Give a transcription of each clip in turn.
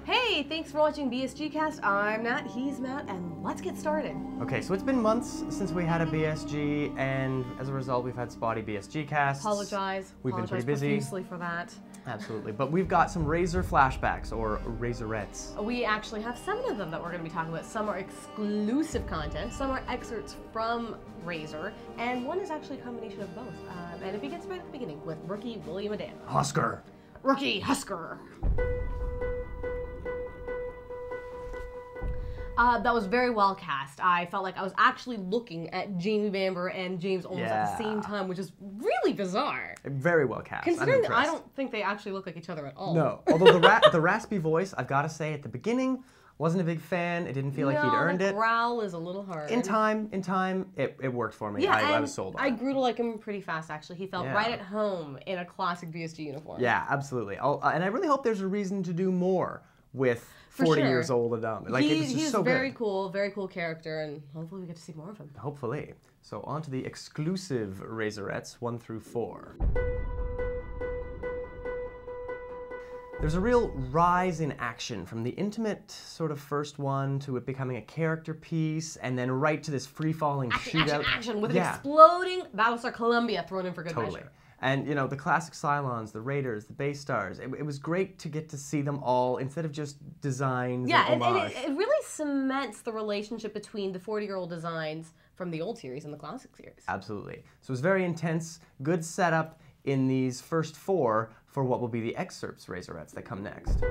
Hey, thanks for watching BSGcast. I'm Nat, he's Matt, and let's get started. Okay, so it's been months since we had a BSG, and as a result, we've had spotty BSGcasts. Apologize. We've been pretty busy. Profusely for that. Absolutely, but we've got some Razor flashbacks, or Razorettes. We actually have 7 of them that we're going to be talking about. Some are exclusive content, some are excerpts from Razor, and one is actually a combination of both. And it begins right at the beginning with rookie William Adan. Husker. Rookie Husker. That was very well cast. I felt like I was actually looking at Jamie Bamber and James almost at the same time, which is really bizarre. Very well cast. Considering that I don't think they actually look like each other at all. No, although the raspy voice, I've got to say, at the beginning, wasn't a big fan. It didn't feel like he'd earned it. The growl is a little hard. In time, it worked for me. Yeah, I was sold on it. I grew to like him pretty fast, actually. He felt right at home in a classic BSG uniform. Yeah, absolutely. And I really hope there's a reason to do more with 40 years old Adam. Like, he's so very good. cool, very cool character, and hopefully we get to see more of him. Hopefully. So on to the exclusive Razorettes 1 through 4. There's a real rise in action from the intimate sort of first one to it becoming a character piece, and then right to this free-falling shootout. Action, with an exploding Battlestar Columbia thrown in for good measure. And, you know, the classic Cylons, the Raiders, the Base Stars, it was great to get to see them all instead of just designs and homage. And it really cements the relationship between the 40-year-old designs from the old series and the classic series. Absolutely. So it was very intense, good setup in these first 4 for what will be the excerpts Razorettes that come next.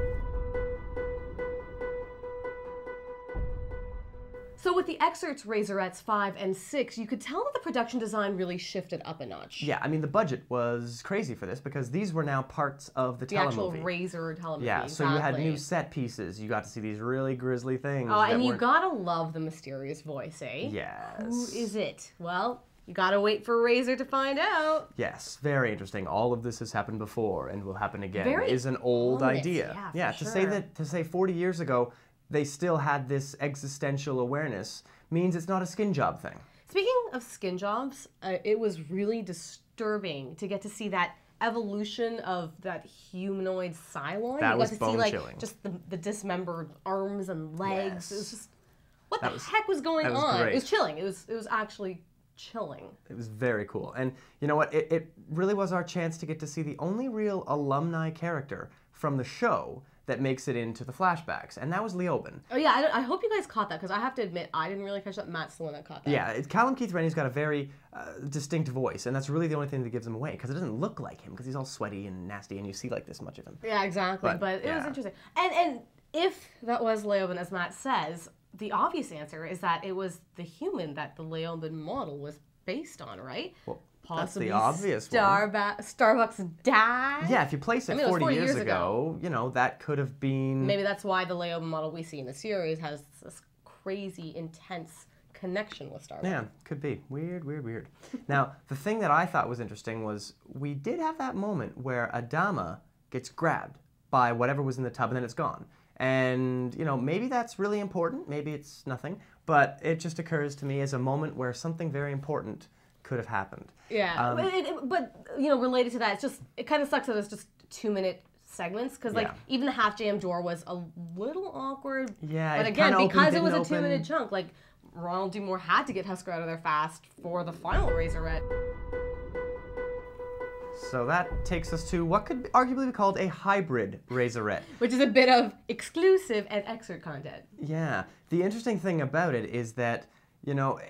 So with the excerpts Razorettes 5 and 6, you could tell that the production design really shifted up a notch. Yeah, I mean, the budget was crazy for this because these were now parts of the telemovie. Actual Razor telemovie. Yeah, so you had new set pieces. You got to see these really grisly things. Oh, and you gotta love the mysterious voice, eh? Yes. Who is it? Well, you gotta wait for Razor to find out. Yes, very interesting. All of this has happened before and will happen again. Very is an old idea. Yeah, to say 40 years ago they still had this existential awareness means it's not a skin job thing. Speaking of skin jobs, it was really disturbing to get to see that evolution of that humanoid Cylon. That was bone-chilling. You got to see like just the dismembered arms and legs. Yes. It was just what the heck was going on? Great. It was chilling. It was actually chilling. It was very cool. And you know what? It really was our chance to get to see the only real alumni character from the show that makes it into the flashbacks, and that was Leoben. Oh yeah, I hope you guys caught that, because I have to admit, I didn't really catch that. Matt's the one that caught that. Yeah, Callum Keith Rennie's got a very distinct voice, and that's really the only thing that gives him away, because it doesn't look like him, because he's all sweaty and nasty, and you see like this much of him. Yeah, exactly, but it was interesting. And if that was Leoben, as Matt says, the obvious answer is that it was the human that the Leoben model was based on, right? Well, possibly that's the obvious one. Starbucks dad. Yeah, if you place it 40 years ago, you know, that could have been... Maybe that's why the Leoben model we see in the series has this crazy, intense connection with Starbucks. Yeah, could be. Weird, weird, weird. Now, the thing that I thought was interesting was we did have that moment where Adama gets grabbed by whatever was in the tub and then it's gone. And, you know, maybe that's really important, maybe it's nothing, but it just occurs to me as a moment where something very important could have happened. Yeah, but you know, related to that, it kind of sucks that it's just 2-minute segments, because like even the half jam door was a little awkward. Yeah, but again, because it was a 2-minute chunk, like Ronald D. Moore had to get Husker out of there fast for the final Razorette. So that takes us to what could arguably be called a hybrid Razorette. Which is a bit of exclusive and excerpt content. Yeah. The interesting thing about it is that, you know,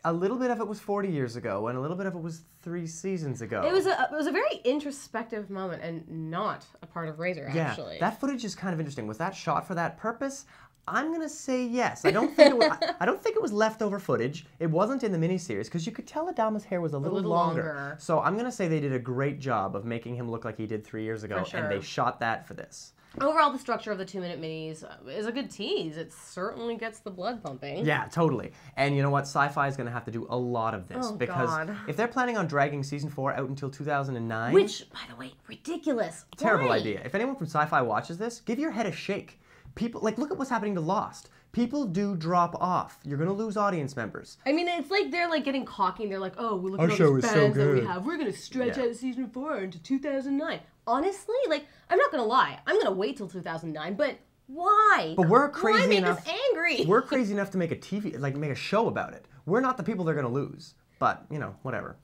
a little bit of it was 40 years ago, and a little bit of it was 3 seasons ago. It was a very introspective moment, and not a part of Razor, actually. Yeah, that footage is kind of interesting. Was that shot for that purpose? I'm gonna say yes. I don't think it was leftover footage. It wasn't in the miniseries because you could tell Adama's hair was a little longer. So I'm gonna say they did a great job of making him look like he did 3 years ago, and they shot that for this. Overall, the structure of the 2-minute minis is a good tease. It certainly gets the blood pumping. Yeah, totally. And you know what? Sci-Fi is going to have to do a lot of this. Because if they're planning on dragging Season 4 out until 2009... Which, by the way, ridiculous. Terrible idea. If anyone from Sci-Fi watches this, give your head a shake. People, like, look at what's happening to Lost. People do drop off. You're going to lose audience members. I mean, it's like they're like getting cocky and they're like, oh, look at all these fans that we have. We're going to stretch out Season 4 into 2009. Honestly, like, I'm not going to lie. I'm going to wait till 2009, but Why? But we're Why crazy make enough. us angry? We're crazy enough to make a TV, like make a show about it. We're not the people they're gonna lose. But you know, whatever.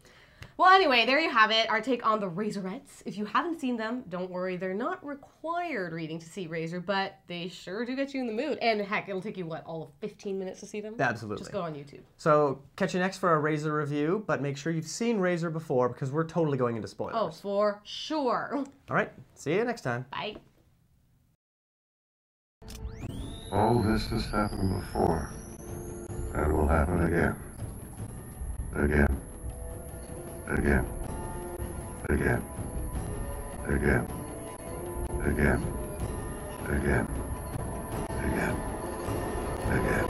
Well, anyway, there you have it, our take on the Razorettes. If you haven't seen them, don't worry, they're not required reading to see Razor, but they sure do get you in the mood. And heck, it'll take you, what, all of 15 minutes to see them? Absolutely. Just go on YouTube. So catch you next for a Razor review, but make sure you've seen Razor before because we're totally going into spoilers. Oh, for sure. All right, see you next time. Bye. All this has happened before, and will happen again. Again. Again. Again. Again. Again. Again. Again. Again.